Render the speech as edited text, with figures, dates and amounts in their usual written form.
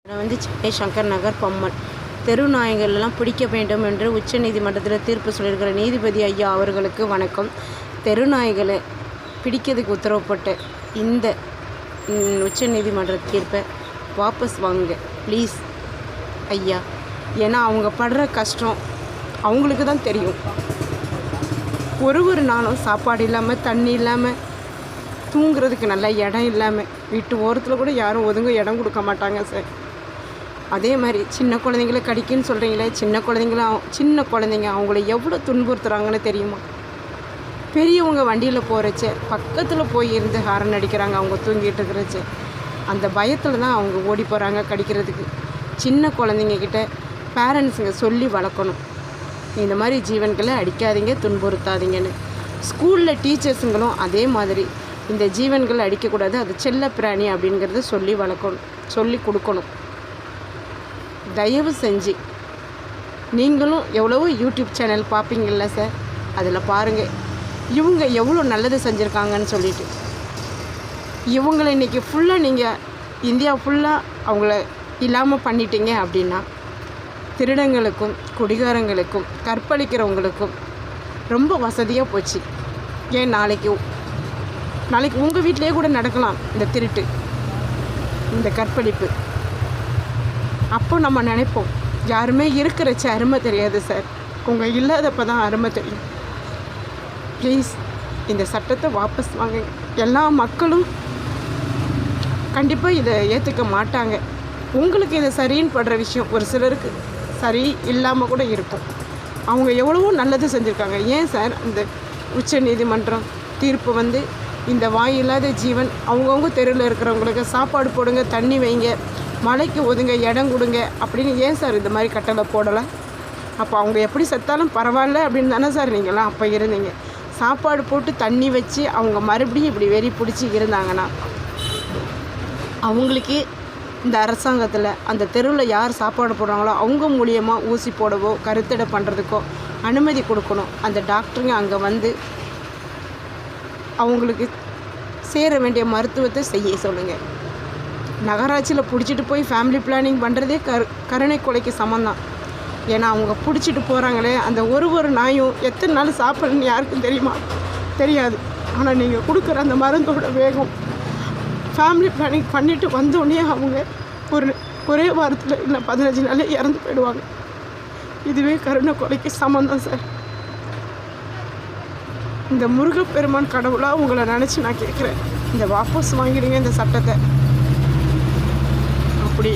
நான் சென்னை சங்கர் நகர் பம்மல் தெரு நாய்களெல்லாம் பிடிக்க வேண்டும் என்று உச்சநீதிமன்றத்தில் தீர்ப்பு சொல்லியிருக்கிற நீதிபதி ஐயா அவர்களுக்கு வணக்கம். தெரு நாய்களை பிடிக்கிறதுக்கு உத்தரவுப்பட்ட இந்த உச்சநீதிமன்ற தீர்ப்பை வாபஸ் வாங்குங்க ப்ளீஸ் ஐயா. ஏன்னா அவங்க படுற கஷ்டம் அவங்களுக்கு தான் தெரியும். ஒரு நாளும் சாப்பாடு இல்லாமல் தண்ணி இல்லாமல் தூங்குறதுக்கு நல்ல இடம் இல்லாமல் வீட்டு ஓரத்தில் கூட யாரும் ஒதுங்க இடம் கொடுக்க மாட்டாங்க சார். அதே மாதிரி சின்ன குழந்தைங்கள கடிக்குன்னு சொல்கிறீங்களே, சின்ன குழந்தைங்க அவங்கள எவ்வளோ துன்புறுத்துகிறாங்கன்னு தெரியுமா? பெரியவங்க வண்டியில் போகிறச்ச பக்கத்தில் போய் இருந்து ஹாரன் அடிக்கிறாங்க அவங்க தூங்கிட்டு இருக்கிறச்ச. அந்த பயத்தில் தான் அவங்க ஓடி போகிறாங்க கடிக்கிறதுக்கு. சின்ன குழந்தைங்கக்கிட்ட பேரண்ட்ஸுங்க சொல்லி வளர்க்கணும், இந்த மாதிரி ஜீவன்களை அடிக்காதீங்க துன்புறுத்தாதீங்கன்னு. ஸ்கூலில் டீச்சர்ஸுங்களும் அதே மாதிரி இந்த ஜீவன்களை அடிக்கக்கூடாது, அது செல்ல பிராணி அப்படிங்கிறத சொல்லி வளர்க்கணும், சொல்லி கொடுக்கணும். தயவு செஞ்சு நீங்களும் எவ்வளவோ யூடியூப் சேனல் பார்ப்பீங்கள்ல சார், அதில் பாருங்கள் இவங்க எவ்வளோ நல்லது செஞ்சுருக்காங்கன்னு சொல்லிட்டு. இவங்களை இன்றைக்கி ஃபுல்லாக நீங்கள் இந்தியா ஃபுல்லாக அவங்கள இல்லாமல் பண்ணிட்டீங்க அப்படின்னா திருடங்களுக்கும் குடிகாரங்களுக்கும் கற்பழிக்கிறவங்களுக்கும் ரொம்ப வசதியாக போச்சு. ஏன் நாளைக்கு உங்கள் வீட்டிலே கூட நடக்கலாம் இந்த திருட்டு, இந்த கற்பழிப்பு. அப்போ நம்ம நினைப்போம் யாருமே இருக்கிறச்ச அருமை தெரியாது சார், உங்கள் இல்லாதப்போ தான் அருமை தெரியும். ப்ளீஸ் இந்த சட்டத்தை வாபஸ் வாங்க. எல்லா மக்களும் கண்டிப்பாக இதை ஏற்றுக்க மாட்டாங்க. உங்களுக்கு இதை சரின்னு படுற விஷயம் ஒரு சிலருக்கு சரி இல்லாமல் கூட இருக்கும். அவங்க எவ்வளவோ நல்லது செஞ்சுருக்காங்க. ஏன் சார் இந்த உச்ச நீதிமன்றம் தீர்ப்பு இந்த வாய் இல்லாத ஜீவன் அவங்கவுங்க தெருவில் இருக்கிறவங்களுக்கு சாப்பாடு போடுங்க, தண்ணி வைங்க, மழைக்கு ஒதுங்க, இடம் கொடுங்க அப்படின்னு ஏன் சார் இந்த மாதிரி கட்டளை போடலை? அப்போ அவங்க எப்படி செத்தாலும் பரவாயில்ல அப்படின்னு தானே சார் நீங்களாம் அப்போ இருந்தீங்க. சாப்பாடு போட்டு தண்ணி வச்சு அவங்க மறுபடியும் இப்படி வெறி பிடிச்சி இருந்தாங்கன்னா அவங்களுக்கு இந்த அரசாங்கத்தில் அந்த தெருவில் யார் சாப்பாடு போடுறாங்களோ அவங்க மூலியமாக ஊசி போடவோ கருத்தடை பண்ணுறதுக்கோ அனுமதி கொடுக்கணும். அந்த டாக்டருங்க அங்கே அவங்களுக்கு சேர வேண்டிய மருத்துவத்தை செய்ய சொல்லுங்கள். நகராட்சியில் பிடிச்சிட்டு போய் ஃபேமிலி பிளானிங் பண்ணுறதே கருணை கொலைக்கு சமந்தான். ஏன்னா அவங்க பிடிச்சிட்டு போகிறாங்களே அந்த ஒரு நாயும் எத்தனை நாள் சாப்பிட்றன்னு யாருக்கும் தெரியாது. ஆனால் நீங்கள் கொடுக்குற அந்த மருந்தோட வேகம், ஃபேமிலி பிளானிங் பண்ணிவிட்டு வந்தோடனே அவங்க ஒரே வாரத்தில் இல்லை 15 நாளே இறந்து போயிடுவாங்க. இதுவே கருணை கொலைக்கு சமந்தான் சார். இந்த முருகப்பெருமான் கடவுளாக உங்களை நினச்சி நான் கேட்குறேன், இந்த வாபஸ் வாங்கிடுங்க இந்த சட்டத்தை. அப்படி